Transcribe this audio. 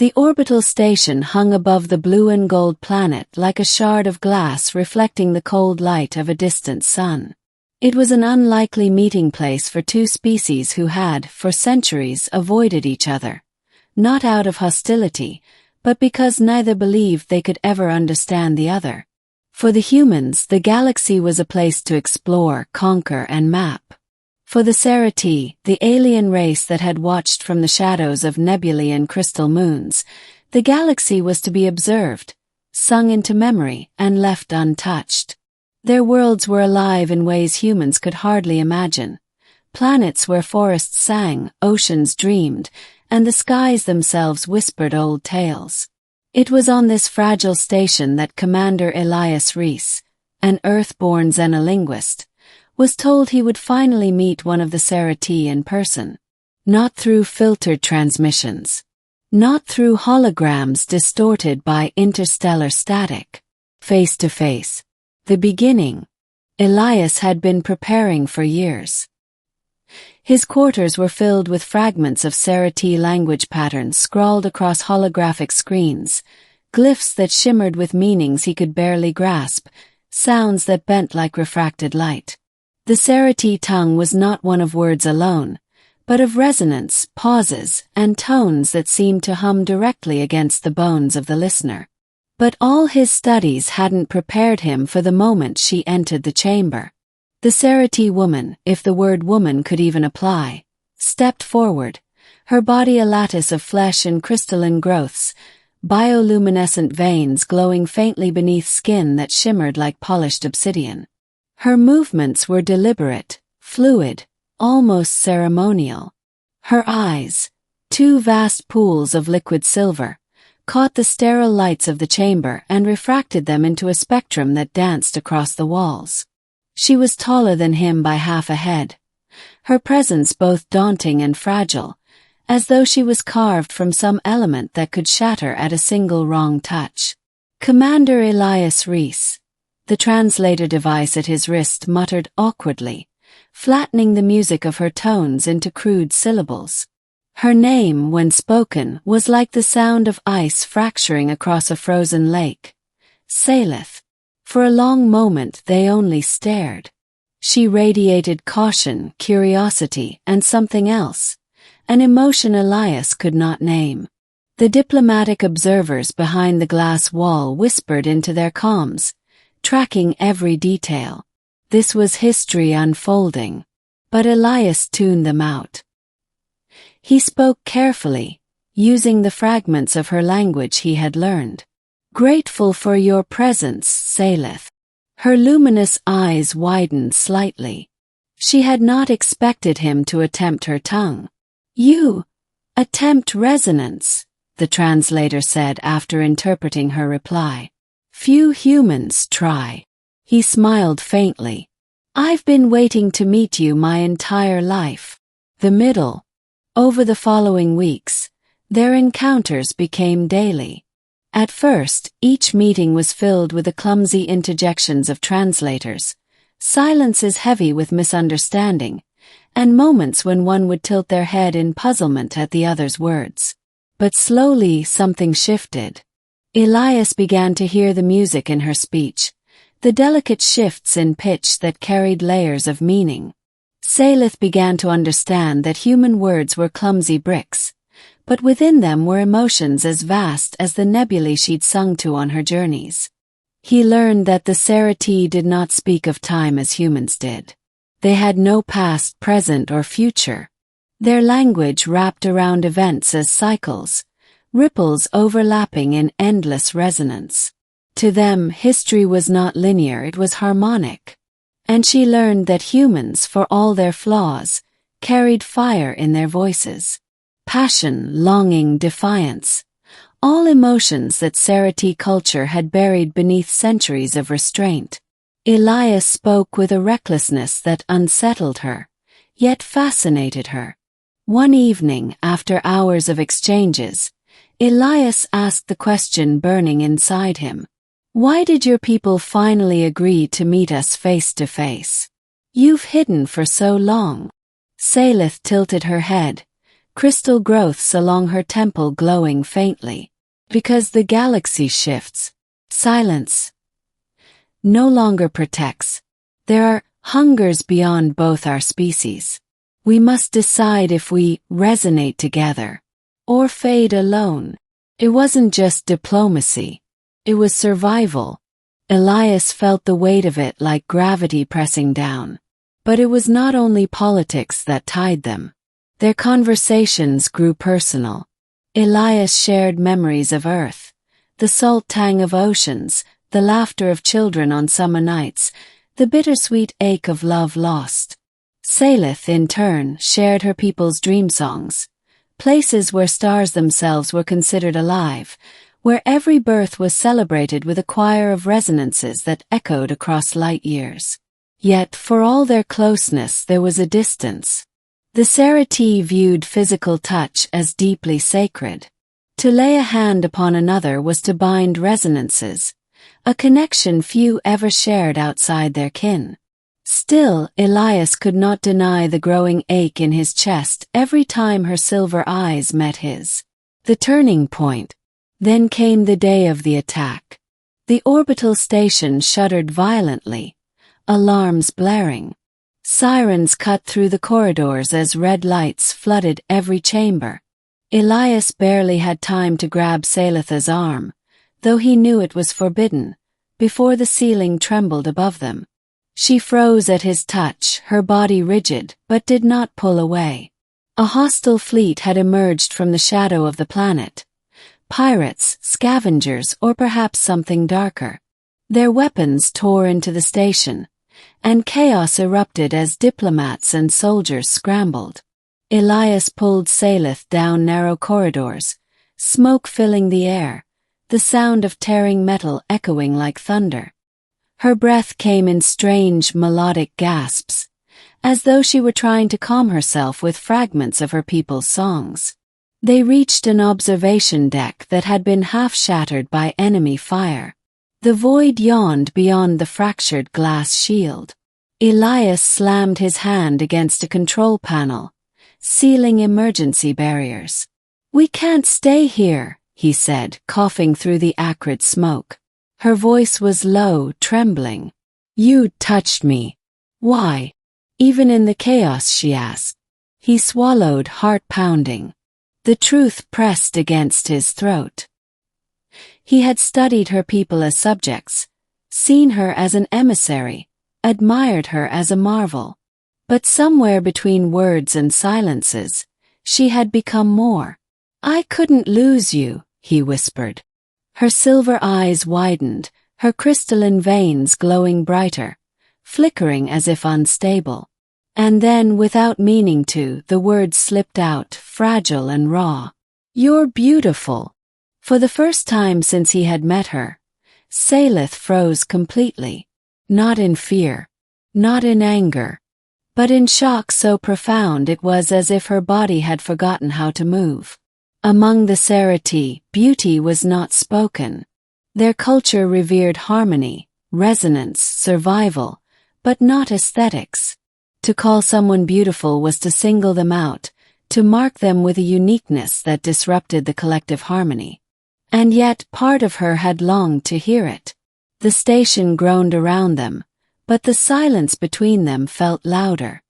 The orbital station hung above the blue and gold planet like a shard of glass reflecting the cold light of a distant sun. It was an unlikely meeting place for two species who had, for centuries, avoided each other, not out of hostility, but because neither believed they could ever understand the other. For the humans, the galaxy was a place to explore, conquer, and map. For the Cerati, the alien race that had watched from the shadows of nebulae and crystal moons, the galaxy was to be observed, sung into memory, and left untouched. Their worlds were alive in ways humans could hardly imagine. Planets where forests sang, oceans dreamed, and the skies themselves whispered old tales. It was on this fragile station that Commander Elias Reese, an Earth-born xenolinguist, was told he would finally meet one of the Cerati in person. Not through filtered transmissions. Not through holograms distorted by interstellar static. Face to face. The beginning. Elias had been preparing for years. His quarters were filled with fragments of Cerati language patterns scrawled across holographic screens, glyphs that shimmered with meanings he could barely grasp, sounds that bent like refracted light. The Cerati tongue was not one of words alone, but of resonance, pauses, and tones that seemed to hum directly against the bones of the listener. But all his studies hadn't prepared him for the moment she entered the chamber. The Cerati woman, if the word woman could even apply, stepped forward, her body a lattice of flesh and crystalline growths, bioluminescent veins glowing faintly beneath skin that shimmered like polished obsidian. Her movements were deliberate, fluid, almost ceremonial. Her eyes, two vast pools of liquid silver, caught the sterile lights of the chamber and refracted them into a spectrum that danced across the walls. She was taller than him by half a head, her presence both daunting and fragile, as though she was carved from some element that could shatter at a single wrong touch. Commander Elias Reese, the translator device at his wrist, muttered awkwardly, flattening the music of her tones into crude syllables. Her name, when spoken, was like the sound of ice fracturing across a frozen lake. Salith. For a long moment they only stared. She radiated caution, curiosity, and something else, an emotion Elias could not name. The diplomatic observers behind the glass wall whispered into their comms, tracking every detail. This was history unfolding. But Elias tuned them out. He spoke carefully, using the fragments of her language he had learned. Grateful for your presence, Salith. Her luminous eyes widened slightly. She had not expected him to attempt her tongue. You attempt resonance, the translator said after interpreting her reply. Few humans try. He smiled faintly. I've been waiting to meet you my entire life. The middle. Over the following weeks, their encounters became daily. At first, each meeting was filled with the clumsy interjections of translators, silences heavy with misunderstanding, and moments when one would tilt their head in puzzlement at the other's words. But slowly something shifted. Elias began to hear the music in her speech, the delicate shifts in pitch that carried layers of meaning. Salith began to understand that human words were clumsy bricks, but within them were emotions as vast as the nebulae she'd sung to on her journeys. He learned that the Cerati did not speak of time as humans did. They had no past, present, or future. Their language wrapped around events as cycles, ripples overlapping in endless resonance. To them, history was not linear, it was harmonic. And she learned that humans, for all their flaws, carried fire in their voices. Passion, longing, defiance. All emotions that Cerati culture had buried beneath centuries of restraint. Elias spoke with a recklessness that unsettled her, yet fascinated her. One evening, after hours of exchanges, Elias asked the question burning inside him. Why did your people finally agree to meet us face to face? You've hidden for so long. Salith tilted her head, crystal growths along her temple glowing faintly. Because the galaxy shifts, silence no longer protects. There are hungers beyond both our species. We must decide if we resonate together or fade alone. It wasn't just diplomacy. It was survival. Elias felt the weight of it like gravity pressing down. But it was not only politics that tied them. Their conversations grew personal. Elias shared memories of Earth, the salt tang of oceans, the laughter of children on summer nights, the bittersweet ache of love lost. Salith, in turn, shared her people's dream songs, places where stars themselves were considered alive, where every birth was celebrated with a choir of resonances that echoed across light years. Yet, for all their closeness, there was a distance. The Serati viewed physical touch as deeply sacred. To lay a hand upon another was to bind resonances, a connection few ever shared outside their kin. Still, Elias could not deny the growing ache in his chest every time her silver eyes met his. The turning point. Then came the day of the attack. The orbital station shuddered violently, alarms blaring. Sirens cut through the corridors as red lights flooded every chamber. Elias barely had time to grab Salith's arm, though he knew it was forbidden, before the ceiling trembled above them. She froze at his touch, her body rigid, but did not pull away. A hostile fleet had emerged from the shadow of the planet. Pirates, scavengers, or perhaps something darker. Their weapons tore into the station, and chaos erupted as diplomats and soldiers scrambled. Elias pulled Salith down narrow corridors, smoke filling the air, the sound of tearing metal echoing like thunder. Her breath came in strange, melodic gasps, as though she were trying to calm herself with fragments of her people's songs. They reached an observation deck that had been half shattered by enemy fire. The void yawned beyond the fractured glass shield. Elias slammed his hand against a control panel, sealing emergency barriers. "We can't stay here," he said, coughing through the acrid smoke. Her voice was low, trembling. "You touched me. Why?" Even in the chaos, she asked. He swallowed, heart pounding. The truth pressed against his throat. He had studied her people as subjects, seen her as an emissary, admired her as a marvel. But somewhere between words and silences, she had become more. "I couldn't lose you," he whispered. Her silver eyes widened, her crystalline veins glowing brighter, flickering as if unstable. And then, without meaning to, the words slipped out, fragile and raw. "You're beautiful." For the first time since he had met her, Salith froze completely. Not in fear, not in anger, but in shock so profound it was as if her body had forgotten how to move. Among the Serati, beauty was not spoken. Their culture revered harmony, resonance, survival, but not aesthetics. To call someone beautiful was to single them out, to mark them with a uniqueness that disrupted the collective harmony. And yet part of her had longed to hear it. The station groaned around them, but the silence between them felt louder.